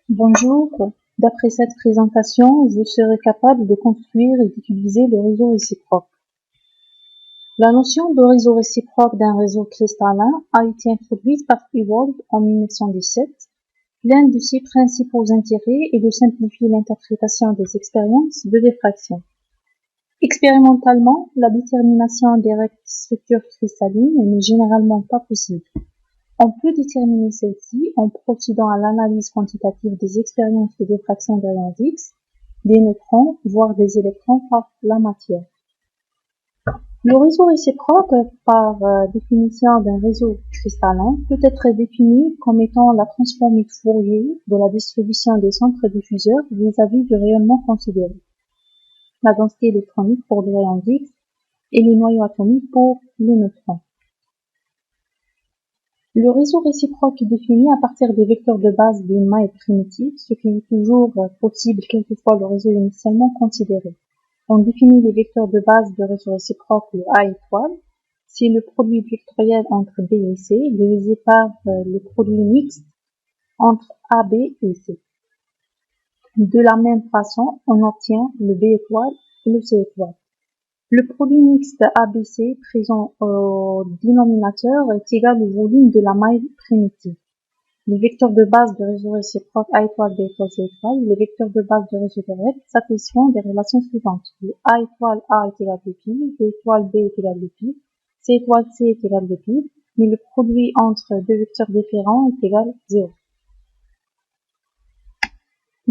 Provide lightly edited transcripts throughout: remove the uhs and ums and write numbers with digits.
Bonjour, d'après cette présentation, vous serez capable de construire et d'utiliser le réseau réciproque. La notion de réseau réciproque d'un réseau cristallin a été introduite par Ewald en 1917. L'un de ses principaux intérêts est de simplifier l'interprétation des expériences de diffraction. Expérimentalement, la détermination des structures cristallines n'est généralement pas possible. On peut déterminer celle-ci en procédant à l'analyse quantitative des expériences de diffraction de rayons X, des neutrons, voire des électrons par la matière. Le réseau réciproque, par définition d'un réseau cristallin, peut être défini comme étant la transformée de Fourier de la distribution des centres diffuseurs vis-à-vis du rayonnement considéré, la densité électronique pour les rayons X et les noyaux atomiques pour les neutrons. Le réseau réciproque est défini à partir des vecteurs de base d'une maille primitive, ce qui est toujours possible quelquefois le réseau initialement considéré. On définit les vecteurs de base de réseau réciproque, le A étoile, c'est le produit vectoriel entre B et C divisé par le produit mixte entre AB et C. De la même façon, on obtient le B étoile et le C étoile. Le produit mixte ABC présent au dénominateur est égal au volume de la maille primitive. Les vecteurs de base de réseau réciproque A étoile, B étoile, C étoile, les vecteurs de base de réseau direct satisfont des relations suivantes. Le A étoile A est égal à pi, B étoile B est égal à pi, C étoile C est égal à pi, mais le produit entre deux vecteurs différents est égal à 0.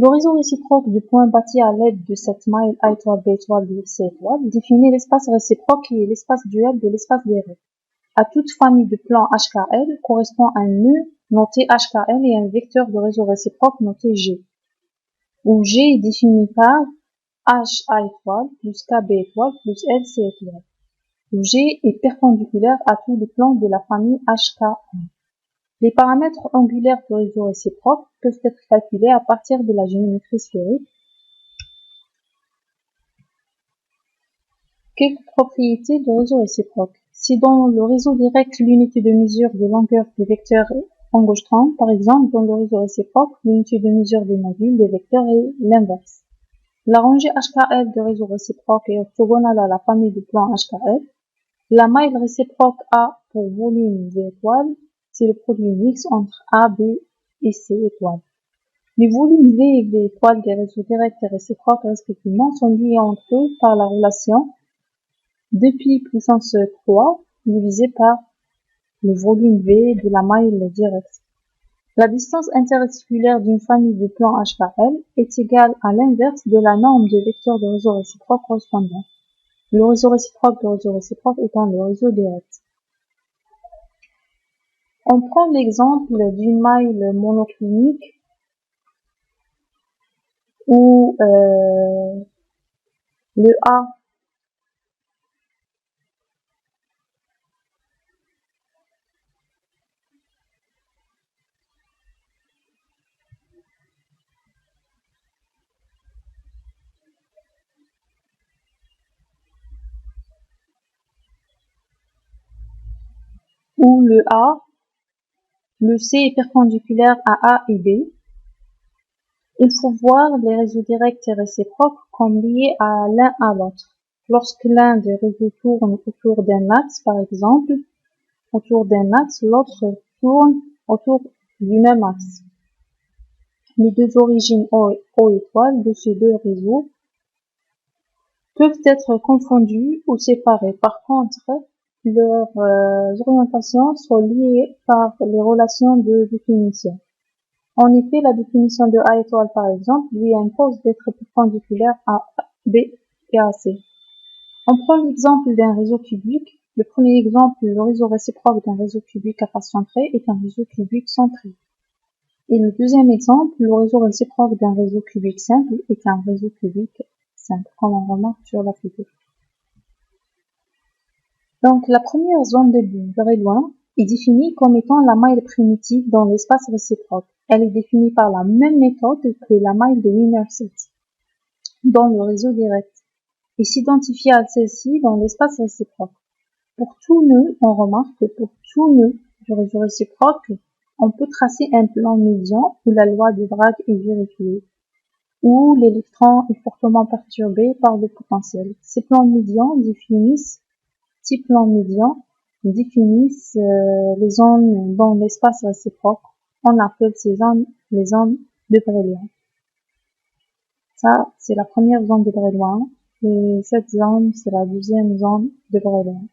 Le réseau réciproque du point bâti à l'aide de cette maille A étoile, B étoile, C étoile définit l'espace réciproque qui est l'espace duel de l'espace direct. À toute famille de plans HKL correspond un nœud noté HKL et un vecteur de réseau réciproque noté G, où G est défini par H A étoile plus K B étoile plus L C étoile, où G est perpendiculaire à tous les plans de la famille HKL. Les paramètres angulaires du réseau réciproque peuvent être calculés à partir de la géométrie sphérique. Quelques propriétés du réseau réciproque. Si dans le réseau direct, l'unité de mesure de longueur des vecteurs Angstrom, par exemple, dans le réseau réciproque, l'unité de mesure des modules des vecteurs est l'inverse. La rangée HKL du réseau réciproque est orthogonale à la famille de plans HKL. La maille réciproque A pour volume V étoile, c'est le produit mixte entre A, B et C étoile. Les volumes V et V étoile des réseaux directs et réciproques respectivement sont liés entre eux par la relation 2pi puissance 3 divisé par le volume V de la maille directe. La distance interréticulaire d'une famille de plans HKL est égale à l'inverse de la norme des vecteurs de réseau réciproque correspondant. Le réseau réciproque étant le réseau direct. On prend l'exemple d'une maille monoclinique où le A où le C est perpendiculaire à A et B. Il faut voir les réseaux directs et réciproques comme liés à l'un à l'autre. Lorsque l'un des réseaux tourne autour d'un axe, par exemple, l'autre tourne autour du même axe. Les deux origines O étoile de ces deux réseaux peuvent être confondues ou séparées. Par contre, leurs orientations sont liées par les relations de définition. En effet, la définition de A étoile, par exemple, lui impose d'être perpendiculaire à B et à C. On prend l'exemple d'un réseau cubique. Le premier exemple, le réseau réciproque d'un réseau cubique à face centrée est un réseau cubique centré. Et le deuxième exemple, le réseau réciproque d'un réseau cubique simple est un réseau cubique simple, comme on remarque sur la figure. Donc, la première zone de Brillouin est définie comme étant la maille primitive dans l'espace réciproque. Elle est définie par la même méthode que la maille de Wiener-Set dans le réseau direct et s'identifie à celle-ci dans l'espace réciproque. Pour tout nœud, on remarque que pour tout nœud du réseau réciproque, On peut tracer un plan médian où la loi de Bragg est vérifiée, où l'électron est fortement perturbé par le potentiel. Ces plans médians définissent les zones dans l'espace réciproque. On appelle ces zones les zones de Brillouin. Ça, c'est la première zone de Brillouin. Et cette zone, c'est la deuxième zone de Brillouin.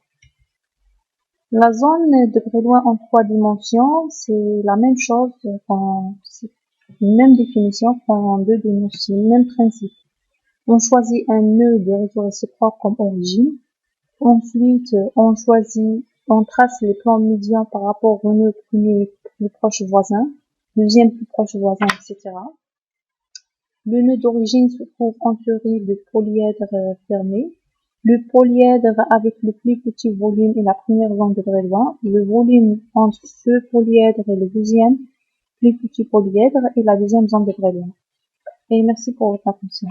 La zone de Brillouin en 3 dimensions, c'est la même chose, c'est une même définition en 2 dimensions, le même principe. On choisit un nœud de réseau réciproque comme origine. Ensuite, on trace les plans médians par rapport au nœud premier plus proche voisin, deuxième plus proche voisin, etc. Le nœud d'origine se trouve entouré de polyèdres fermés. Le polyèdre avec le plus petit volume est la première zone de Brillouin. Le volume entre ce polyèdre et le deuxième plus petit polyèdre est la deuxième zone de Brillouin. Et merci pour votre attention.